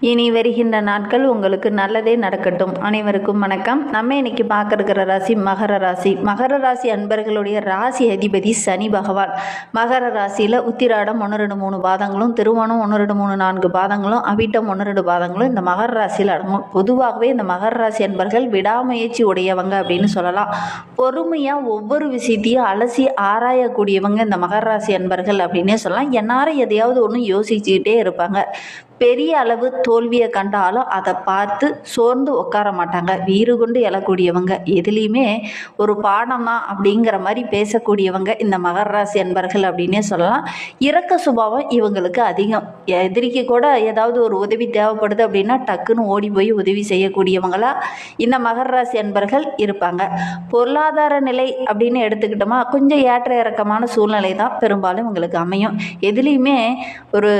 இனி வருகின்ற நாட்கள் உங்களுக்கு நல்லதே நடக்கட்டும். அனைவருக்கும் வணக்கம். நம்ம இன்னைக்கு பார்க்க இருக்கிற ராசி மகர ராசி. மகர ராசி அன்பர்களுடைய ராசி அதிபதி சனி பகவான். மகர ராசியில் உத்திராடம் 1 2 3 பாதங்களும், திருவோணம் 1 2 3 4 பாதங்களும், அவிட்டம் 1 2 பாதங்களும் இந்த மகர ராசியில் அடங்கும். பொதுவாகவே இந்த மகர ராசி அன்பர்கள் விடாமுயற்சி உடையவங்க அப்படின்னு சொல்லலாம். பொறுமையாக ஒவ்வொரு விஷயத்தையும் அலசி ஆராயக்கூடியவங்க இந்த மகர ராசி அன்பர்கள் அப்படின்னே சொல்லலாம். என்னாரும் எதையாவது ஒன்று யோசிச்சுக்கிட்டே இருப்பாங்க. பெரிய அளவு தோல்வியை கண்டாலும் அதை பார்த்து சோர்ந்து உட்கார மாட்டாங்க. வீறு கொண்டு எழக்கூடியவங்க, எதுலேயுமே ஒரு பாடமா அப்படிங்கிற மாதிரி பேசக்கூடியவங்க இந்த மகர ராசி அன்பர்கள் அப்படின்னே சொல்லலாம். இரக்க சுபாவம் இவங்களுக்கு அதிகம். எதிரிக்கு கூட ஏதாவது ஒரு உதவி தேவைப்படுது அப்படின்னா டக்குன்னு ஓடி போய் உதவி செய்யக்கூடியவங்களா இந்த மகர ராசி அன்பர்கள் இருப்பாங்க. பொருளாதார நிலை அப்படின்னு எடுத்துக்கிட்டோமா, கொஞ்சம் ஏற்ற இறக்கமான சூழ்நிலை தான் பெரும்பாலும் இவங்களுக்கு அமையும். எதுலேயுமே ஒரு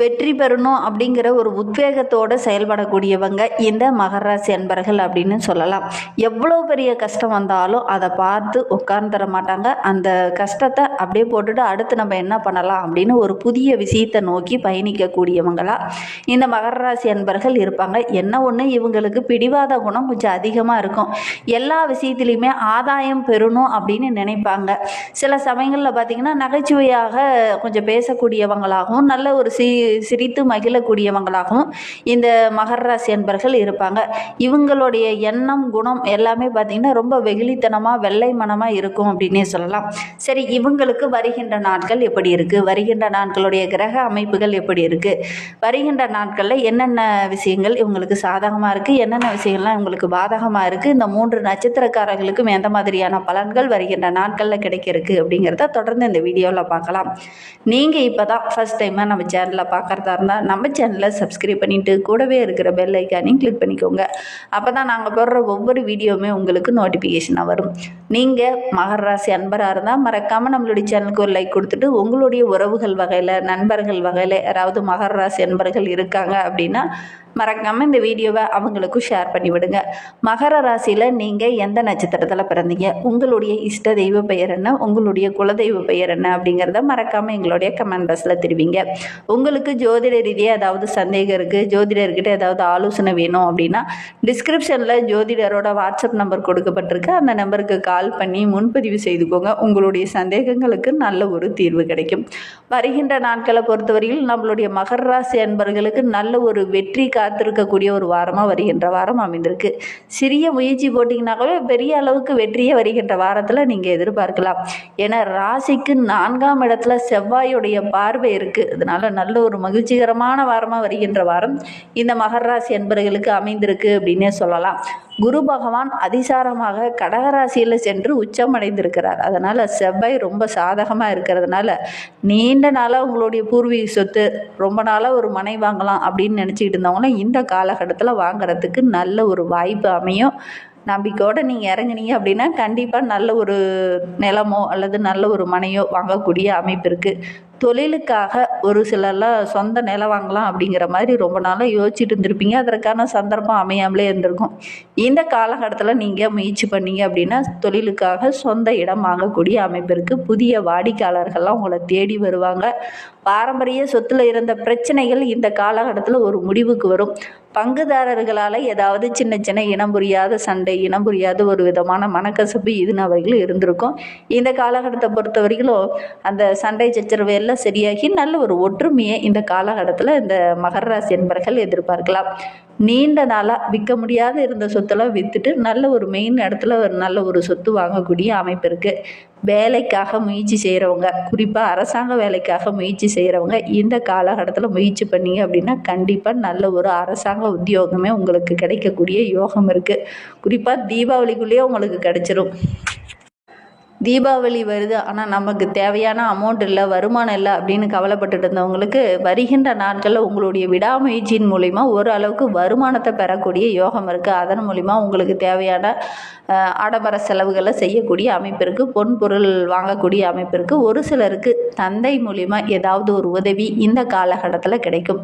வெற்றி பெறணும் அப்படிங்கிற ஒரு உத்வேகத்தோடு செயல்படக்கூடியவங்க இந்த மகர ராசி அன்பர்கள் அப்படின்னு சொல்லலாம். எவ்வளோ பெரிய கஷ்டம் வந்தாலும் அதை பார்த்து உட்கார்ந்துட மாட்டாங்க. அந்த கஷ்டத்தை அப்படியே போட்டுட்டு அடுத்து நம்ம என்ன பண்ணலாம் அப்படின்னு ஒரு புதிய விஷயத்தை நோக்கி பயணிக்கக்கூடியவங்களா இந்த மகர ராசி அன்பர்கள் இருப்பாங்க. என்ன ஒன்று, இவங்களுக்கு பிடிவாத குணம் கொஞ்சம் அதிகமாக இருக்கும். எல்லா விஷயத்துலையுமே ஆதாயம் பெறணும் அப்படின்னு நினைப்பாங்க. சில சமயங்களில் பார்த்திங்கன்னா நகைச்சுவையாக கொஞ்சம் பேசக்கூடியவங்களாகவும் நல்ல ஒரு சிரித்து மகிழக்கூடியவங்களாகவும் இந்த மகர ராசி அன்பர்கள் இருப்பாங்க. இவங்களுடைய எண்ணம் குணம் எல்லாமே பார்த்திங்கன்னா ரொம்ப வெகுளித்தனமாக வெள்ளை மனமாக இருக்கும் அப்படின்னே சொல்லலாம். சரி, இவங்களுக்கு வருகின்ற நாட்கள் எப்படி இருக்குது, வருகின்ற நாட்களுடைய கிரக அமைப்புகள் எப்படி இருக்குது, வருகின்ற நாட்களில் என்னென்ன விஷயங்கள் இவங்களுக்கு சாதகமாக இருக்குது, என்னென்ன விஷயங்கள்லாம் இவங்களுக்கு பாதகமாக இருக்குது, இந்த 3 நட்சத்திரக்காரர்களுக்கும் எந்த மாதிரியான பலன்கள் வருகின்ற நாட்களில் கிடைக்கிறதுக்கு அப்படிங்கிறத தொடர்ந்து இந்த வீடியோவில் பார்க்கலாம். நீங்கள் இப்போ தான் ஃபஸ்ட் டைமாக நம்ம சேனலில் பார்க்குறதா இருந்தால் நம்ம சேனலை சப்ஸ்கிரைப் பண்ணிவிட்டு கூடவே இருக்கிற பெல் ஐக்கானையும் கிளிக் பண்ணிக்கோங்க. அப்போ தான் நாங்கள் போடுற ஒவ்வொரு வீடியோவுமே உங்களுக்கு நோட்டிஃபிகேஷனாக வரும். நீங்கள் மகர ராசி அன்பராக இருந்தால் மறக்காமல் நம்மளுடைய சேனலுக்கு ஒரு லைக் கொடுத்துட்டு உங்களுடைய உறவுகள் வகையில், நண்பர்கள் வகையில் யாராவது மகர ராசி அன்பர்கள் இருக்காங்க அப்படின்னா மறக்காமல் இந்த வீடியோவை அவங்களுக்கும் ஷேர் பண்ணிவிடுங்க. மகர ராசியில் நீங்கள் எந்த நட்சத்திரத்தில் பிறந்தீங்க, உங்களுடைய இஷ்ட தெய்வ பெயர் என்ன, உங்களுடைய குலதெய்வ பெயர் என்ன அப்படிங்கிறத மறக்காமல் எங்களுடைய கமெண்ட் பாக்ஸில் தெரிவிங்க. உங்களுக்கு ஜோதிட ரீதியாக ஏதாவது சந்தேகம் இருக்குது, ஜோதிடர்கிட்ட ஏதாவது ஆலோசனை வேணும் அப்படின்னா டிஸ்கிரிப்ஷனில் ஜோதிடரோட வாட்ஸ்அப் நம்பர் கொடுக்கப்பட்டிருக்கு. அந்த நம்பருக்கு கால் பண்ணி முன்பதிவு செய்துக்கோங்க. உங்களுடைய சந்தேகங்களுக்கு நல்ல ஒரு தீர்வு கிடைக்கும். வருகின்ற நாட்களை பொறுத்தவரையில் நம்மளுடைய மகர ராசி அன்பர்களுக்கு நல்ல ஒரு வெற்றி காத்திருக்கக்கூடிய ஒரு வாரமாக வருகின்ற வாரம் அமைந்திருக்கு. சிறிய முயற்சி போட்டிங்கனாக்கவே பெரிய அளவுக்கு வெற்றியே வருகின்ற வாரத்தில் நீங்கள் எதிர்பார்க்கலாம். ஏன்னா ராசிக்கு 4ஆம் இடத்துல செவ்வாயுடைய பார்வை இருக்குது. அதனால் நல்ல ஒரு மகிழ்ச்சிகரமான வாரமாக வருகின்ற வாரம் இந்த மகர ராசி அன்பர்களுக்கு அமைந்திருக்கு அப்படின்னே சொல்லலாம். குரு பகவான் அதிசாரமாக கடகராசியில் சென்று உச்சமடைந்திருக்கிறார். அதனால் செவ்வாய் ரொம்ப சாதகமாக இருக்கிறதுனால நீண்ட நாளாக உங்களுடைய பூர்வீக சொத்து, ரொம்ப நாளாக ஒரு மனை வாங்கலாம் அப்படின்னு நினச்சிக்கிட்டு இருந்தவங்களும் இந்த காலகட்டத்தில் வாங்குறதுக்கு நல்ல ஒரு வாய்ப்பு அமையும். நம்பிக்கையோடு நீங்கள் இறங்குனீங்க அப்படின்னா கண்டிப்பாக நல்ல ஒரு நிலமோ அல்லது நல்ல ஒரு மனையோ வாங்கக்கூடிய அமைப்பு இருக்குது. தொழிலுக்காக ஒரு சிலர்லாம் சொந்த நிலம் வாங்கலாம் அப்படிங்கிற மாதிரி ரொம்ப நாளாக யோசிச்சுட்டு இருந்திருப்பீங்க. அதற்கான சந்தர்ப்பம் அமையாமலே இருந்திருக்கும். இந்த காலகட்டத்தில் நீங்கள் முயற்சி பண்ணீங்க அப்படின்னா தொழிலுக்காக சொந்த இடம் வாங்கக்கூடிய அமைப்பு இருக்குது. புதிய வாடிக்கையாளர்கள்லாம் உங்களை தேடி வருவாங்க. பாரம்பரிய சொத்தில் இருந்த பிரச்சனைகள் இந்த காலகட்டத்தில் ஒரு முடிவுக்கு வரும். பங்குதாரர்களால் ஏதாவது சின்ன சின்ன இனம் புரியாத சண்டை, இனம் புரியாத ஒரு விதமான மனக்கசப்பு இதுனவர்கள் இருந்திருக்கும். இந்த காலகட்டத்தை பொறுத்த வரைக்கும் அந்த சண்டை சச்சரவு எல்லாம் சரியாகி நல்ல ஒரு ஒற்றுமையை இந்த காலகட்டத்தில் இந்த மகர ராசி என்பர்கள் எதிர்பார்க்கலாம். நீண்ட நாளாக விற்க முடியாத இருந்த சொத்தெல்லாம் விற்றுட்டு நல்ல ஒரு மெயின் இடத்துல ஒரு நல்ல ஒரு சொத்து வாங்கக்கூடிய அமைப்பு இருக்குது. வேலைக்காக முயற்சி செய்கிறவங்க, குறிப்பாக அரசாங்க வேலைக்காக முயற்சி செய்கிறவங்க இந்த காலகட்டத்தில் முயற்சி பண்ணீங்க அப்படின்னா கண்டிப்பாக நல்ல ஒரு அரசாங்க உத்தியோகமே உங்களுக்கு கிடைக்கக்கூடிய யோகம் இருக்குது. குறிப்பாக தீபாவளிக்குள்ளேயே உங்களுக்கு கிடைச்சிரும். தீபாவளி வருது, ஆனால் நமக்கு தேவையான அமௌண்ட் இல்லை, வருமானம் இல்லை அப்படின்னு கவலைப்பட்டுட்டு இருந்தவங்களுக்கு வருகின்ற நாட்களில் உங்களுடைய விடாமுயற்சியின் மூலிமா ஓரளவுக்கு வருமானத்தை பெறக்கூடிய யோகம் இருக்குது. அதன் மூலிமா உங்களுக்கு தேவையான ஆடம்பர செலவுகளை செய்யக்கூடிய அமைப்பு இருக்குது. பொன் பொருள் வாங்கக்கூடிய அமைப்பு இருக்குது. ஒரு சிலருக்கு தந்தை மூலிமா ஏதாவது ஒரு உதவி இந்த காலகட்டத்தில் கிடைக்கும்.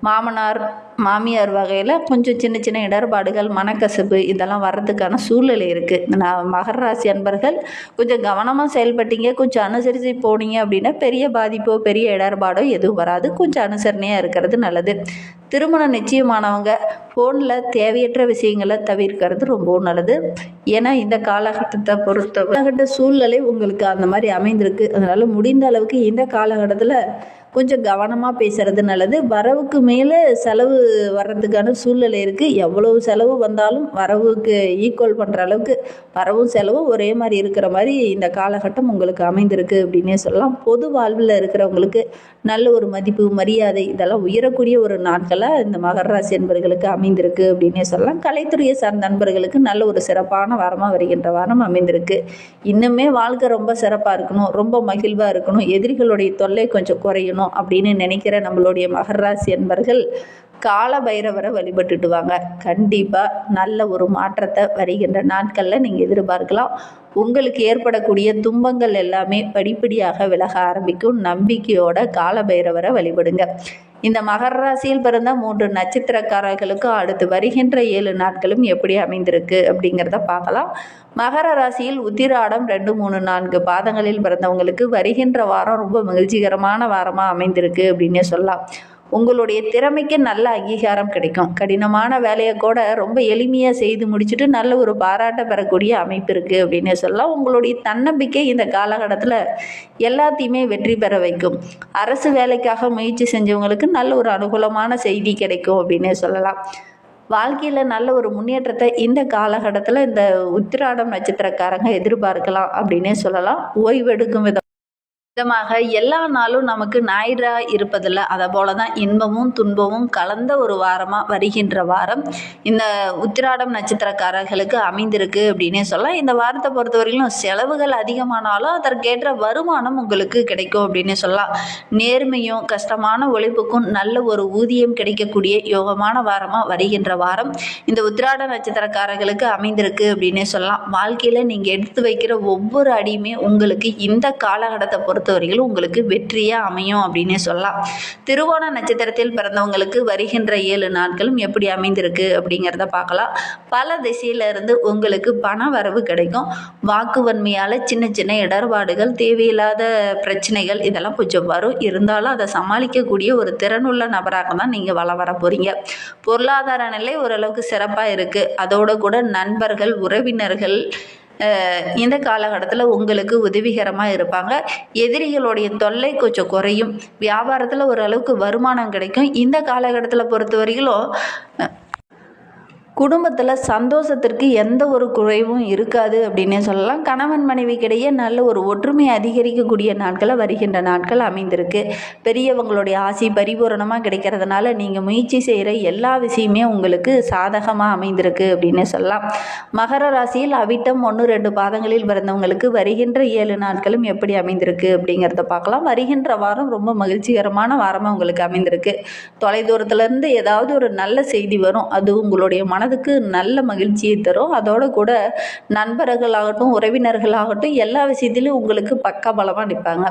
மாமனார் மாமியார் வகையில் கொஞ்சம் சின்ன சின்ன இடர்பாடுகள், மனக்கசப்பு இதெல்லாம் வர்றதுக்கான சூழ்நிலை இருக்குது. நான் மகர ராசி அன்பர்கள் கொஞ்சம் கவனமாக செயல்பட்டீங்க, கொஞ்சம் அனுசரித்து போனீங்க அப்படின்னா பெரிய பாதிப்போ பெரிய இடர்பாடோ எதுவும் வராது. கொஞ்சம் அனுசரணையாக இருக்கிறது நல்லது. திருமணம் நிச்சயமானவங்க ஃபோனில் தேவையற்ற விஷயங்களை தவிர்க்கிறது ரொம்பவும் நல்லது. ஏன்னா இந்த காலகட்டத்தை பொறுத்த காலகட்ட சூழ்நிலை உங்களுக்கு அந்த மாதிரி அமைந்திருக்கு. அதனால் முடிந்த அளவுக்கு இந்த காலகட்டத்தில் கொஞ்சம் கவனமாக பேசுகிறது நல்லது. வரவுக்கு மேலே செலவு வர்றதுக்கான சூழ்நிலை இருக்குது. எவ்வளவு செலவு வந்தாலும் வரவுக்கு ஈக்குவல் பண்ணுற அளவுக்கு வரவும் செலவும் ஒரே மாதிரி இருக்கிற மாதிரி இந்த காலகட்டம் உங்களுக்கு அமைந்திருக்கு அப்படின்னே சொல்லலாம். பொது வாழ்வில் இருக்கிறவங்களுக்கு நல்ல ஒரு மதிப்பு, மரியாதை இதெல்லாம் உயரக்கூடிய ஒரு நாட்களாக இந்த மகர ராசி என்பர்களுக்கு அமைந்திருக்கு அப்படின்னே சொல்லலாம். கலைத்துறையை சார்ந்த நண்பர்களுக்கு நல்ல ஒரு சிறப்பான வாரமாக வருகின்ற வாரம் அமைந்திருக்கு. இன்னுமே வாழ்க்கை ரொம்ப சிறப்பாக இருக்கணும், ரொம்ப மகிழ்வாக இருக்கணும், எதிரிகளுடைய தொல்லை கொஞ்சம் குறையணும் அப்படின்னு நினைக்கிற நம்மளுடைய மகர ராசி என்பர்கள் கால பைரவரை வழிபட்டுட்டு வாங்க. கண்டிப்பாக நல்ல ஒரு மாற்றத்தை வருகின்ற நாட்களில் நீங்கள் எதிர்பார்க்கலாம். உங்களுக்கு ஏற்படக்கூடிய துன்பங்கள் எல்லாமே படிப்படியாக விலக ஆரம்பிக்கும். நம்பிக்கையோட கால பைரவரை வழிபடுங்க. இந்த மகர ராசியில் பிறந்த 3 நட்சத்திரக்காரர்களுக்கும் அடுத்து வருகின்ற 7 நாட்களும் எப்படி அமைந்திருக்கு அப்படிங்கிறத பார்க்கலாம். மகர ராசியில் உத்திராடம் 2, 3, 4 பாதங்களில் பிறந்தவங்களுக்கு வருகின்ற வாரம் ரொம்ப மகிழ்ச்சிகரமான வாரமாக அமைந்திருக்கு அப்படின்னே சொல்லலாம். உங்களுடைய திறமைக்கு நல்ல அங்கீகாரம் கிடைக்கும். கடினமான வேலையை கூட ரொம்ப எளிமையாக செய்து முடிச்சுட்டு நல்ல ஒரு பாராட்ட பெறக்கூடிய அமைப்பு இருக்குது அப்படின்னு சொல்லலாம். உங்களுடைய தன்னம்பிக்கை இந்த காலகட்டத்தில் எல்லாத்தையுமே வெற்றி பெற வைக்கும். அரசு வேலைக்காக முயற்சி செஞ்சவங்களுக்கு நல்ல ஒரு அனுகூலமான செய்தி கிடைக்கும் அப்படின்னு சொல்லலாம். வாழ்க்கையில் நல்ல ஒரு முன்னேற்றத்தை இந்த காலகட்டத்தில் இந்த உத்திராடம் நட்சத்திரக்காரங்க எதிர்பார்க்கலாம் அப்படின்னே சொல்லலாம். ஓய்வெடுக்கும் விதமாக எல்லா நாளும் நமக்கு ஞாயிறாக இருப்பதில்லை. அதை போல தான் இன்பமும் துன்பமும் கலந்த ஒரு வாரமாக வருகின்ற வாரம் இந்த உத்திராடம் நட்சத்திரக்காரர்களுக்கு அமைந்திருக்கு அப்படின்னே சொல்லலாம். இந்த வாரத்தை பொறுத்தவரையிலும் செலவுகள் அதிகமானாலும் அதற்கேற்ற வருமானம் உங்களுக்கு கிடைக்கும் அப்படின்னே சொல்லலாம். நேர்மையும் கஷ்டமான உழைப்புக்கும் நல்ல ஒரு ஊதியம் கிடைக்கக்கூடிய யோகமான வாரமாக வருகின்ற வாரம் இந்த உத்திராட நட்சத்திரக்காரர்களுக்கு அமைந்திருக்கு அப்படின்னே சொல்லலாம். வாழ்க்கையில் நீங்கள் எடுத்து வைக்கிற ஒவ்வொரு அடியுமே உங்களுக்கு இந்த காலகட்டத்தை பொறுத்தவரையிலும் உங்களுக்கு வெற்றியாக அமையும் அப்படின்னே சொல்லலாம். திருவோண நட்சத்திரத்தில் பிறந்தவங்களுக்கு வருகின்ற 7 நாட்களும் எப்படி அமைந்திருக்கு அப்படிங்கிறத பார்க்கலாம். பல திசையிலிருந்து உங்களுக்கு பண வரவு கிடைக்கும். வாக்குவன்மையால் சின்ன சின்ன இடர்பாடுகள், தேவையில்லாத பிரச்சனைகள் இதெல்லாம் கொஞ்சம் வரும். இருந்தாலும் அதை சமாளிக்கக்கூடிய ஒரு திறனுள்ள நபராக தான் நீங்கள் வர போகிறீங்க. பொருளாதார நிலை ஓரளவுக்கு சிறப்பாக இருக்குது. அதோடு கூட நண்பர்கள், உறவினர்கள் இந்த காலகட்டத்தில் உங்களுக்கு உதவிகரமாக இருப்பாங்க. எதிரிகளுடைய தொல்லை கொஞ்சம் குறையும். வியாபாரத்தில் ஓரளவுக்கு வருமானம் கிடைக்கும். இந்த காலகட்டத்தில் பொறுத்தவரையிலும் குடும்பத்தில் சந்தோஷத்திற்கு எந்த ஒரு குறைவும் இருக்காது அப்படின்னே சொல்லலாம். கணவன் மனைவிக்கிடையே நல்ல ஒரு ஒற்றுமை அதிகரிக்கக்கூடிய நாட்களை வருகின்ற நாட்கள் அமைந்திருக்கு. பெரியவங்களுடைய ஆசை பரிபூரணமாக கிடைக்கிறதுனால நீங்கள் முயற்சி செய்கிற எல்லா விஷயமே உங்களுக்கு சாதகமாக அமைந்திருக்கு அப்படின்னே சொல்லலாம். மகர ராசியில் அவிட்டம் 1, 2 பாதங்களில் பிறந்தவங்களுக்கு வருகின்ற 7 நாட்களும் எப்படி அமைந்திருக்கு அப்படிங்கிறத பார்க்கலாம். வருகின்ற வாரம் ரொம்ப மகிழ்ச்சிகரமான வாரமாக உங்களுக்கு அமைந்திருக்கு. தொலைதூரத்துலேருந்து ஏதாவது ஒரு நல்ல செய்தி வரும். அது உங்களுடைய மனதுக்கு நல்ல மகிழ்ச்சியை தரும். அதோடு கூட நண்பர்களாகட்டும், உறவினர்களாகட்டும் எல்லா விஷயத்திலும் உங்களுக்கு பக்கபலமாக நிற்பாங்க.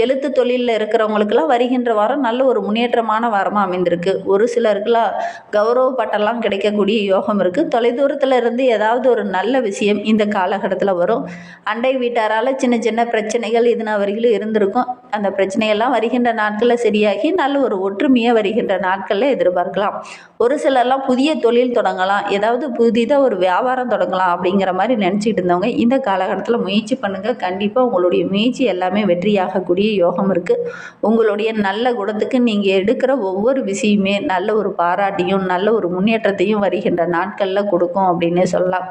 எழுத்து தொழிலில் இருக்கிறவங்களுக்கெல்லாம் வருகின்ற வாரம் நல்ல ஒரு முன்னேற்றமான வாரமாக அமைந்திருக்கு. ஒரு சிலருக்கெல்லாம் கௌரவ பட்டெல்லாம் கிடைக்கக்கூடிய யோகம் இருக்குது. தொலைதூரத்தில் இருந்து ஏதாவது ஒரு நல்ல விஷயம் இந்த காலகட்டத்தில் வரும். அண்டை வீட்டாரால் சின்ன சின்ன பிரச்சனைகள் இதுனா வரையிலும் இருந்திருக்கும். அந்த பிரச்சனையெல்லாம் வருகின்ற நாட்களில் சரியாகி நல்ல ஒரு ஒற்றுமையாக வருகின்ற நாட்களில் எதிர்பார்க்கலாம். ஒரு சிலர்லாம் புதிய தொழில் தொடங்கலாம், ஏதாவது புதிதாக ஒரு வியாபாரம் தொடங்கலாம் அப்படிங்கிற மாதிரி நினச்சிட்டு இருந்தவங்க இந்த காலகட்டத்தில் முயற்சி பண்ணுங்கள். கண்டிப்பாக உங்களுடைய முயற்சி எல்லாமே வெற்றியாகக்கூடிய யோகம் இருக்குது. உங்களுடைய நல்ல குணத்துக்கு நீங்கள் எடுக்கிற ஒவ்வொரு விஷயமே நல்ல ஒரு பாராட்டியும் நல்ல ஒரு முன்னேற்றத்தையும் வருகின்ற நாட்களில் கொடுக்கும் அப்படின்னே சொல்லலாம்.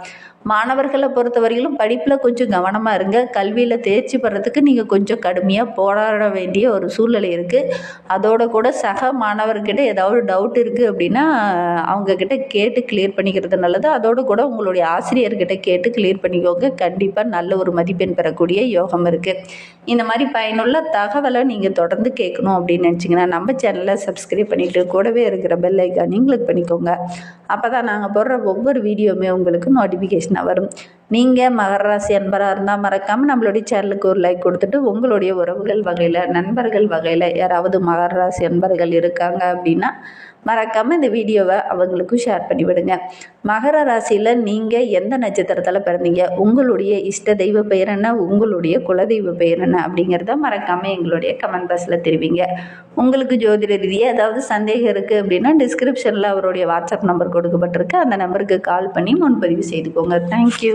மாணவர்களை பொறுத்தவரையிலும் படிப்பில் கொஞ்சம் கவனமாக இருங்க. கல்வியில் தேர்ச்சி பெறத்துக்கு நீங்கள் கொஞ்சம் கடுமையாக போராட வேண்டிய ஒரு சூழ்நிலை இருக்குது. அதோடு கூட சக மாணவர்கிட்ட ஏதாவது டவுட் இருக்குது அப்படின்னா அவங்கக்கிட்ட கேட்டு கிளியர் பண்ணிக்கிறது நல்லது. அதோடு கூட உங்களுடைய ஆசிரியர்கிட்ட கேட்டு கிளியர் பண்ணிக்கோங்க. கண்டிப்பாக நல்ல ஒரு மதிப்பெண் பெறக்கூடிய யோகம் இருக்குது. இந்த மாதிரி பயனுள்ள தகவலை நீங்கள் தொடர்ந்து கேட்கணும் அப்படின்னு நினச்சிங்கன்னா நம்ம சேனலை சப்ஸ்கிரைப் பண்ணிவிட்டு கூடவே இருக்கிற பெல் ஐக்கானையும் கிளிக் பண்ணிக்கோங்க. அப்போ தான் நாங்கள் போடுற ஒவ்வொரு வீடியோவுமே உங்களுக்கு நோட்டிஃபிகேஷனாக வரும். நீங்கள் மகர ராசி அன்பராக இருந்தால் மறக்காமல் நம்மளுடைய சேனலுக்கு ஒரு லைக் கொடுத்துட்டு உங்களுடைய உறவுகள் வகையில், நண்பர்கள் வகையில் யாராவது மகர ராசி அன்பர்கள் இருக்காங்க அப்படின்னா மறக்காமல் இந்த வீடியோவை அவங்களுக்கும் ஷேர் பண்ணி விடுங்க. மகர ராசியில் நீங்கள் எந்த நட்சத்திரத்தில் பிறந்தீங்க, உங்களுடைய இஷ்ட தெய்வ பெயர் என்ன, உங்களுடைய குலதெய்வ பெயர் என்ன அப்படிங்கிறத மறக்காமல் எங்களுடைய கமெண்ட் பாக்ஸில் தெரிவிங்க. உங்களுக்கு ஜோதிட ரீதியாக ஏதாவது சந்தேகம் இருக்குது அப்படின்னா டிஸ்கிரிப்ஷனில் அவருடைய வாட்ஸ்அப் நம்பர் கொடுக்கப்பட்டிருக்கு. அந்த நம்பருக்கு கால் பண்ணி முன்பதிவு செய்துக்கோங்க. தேங்க்யூ.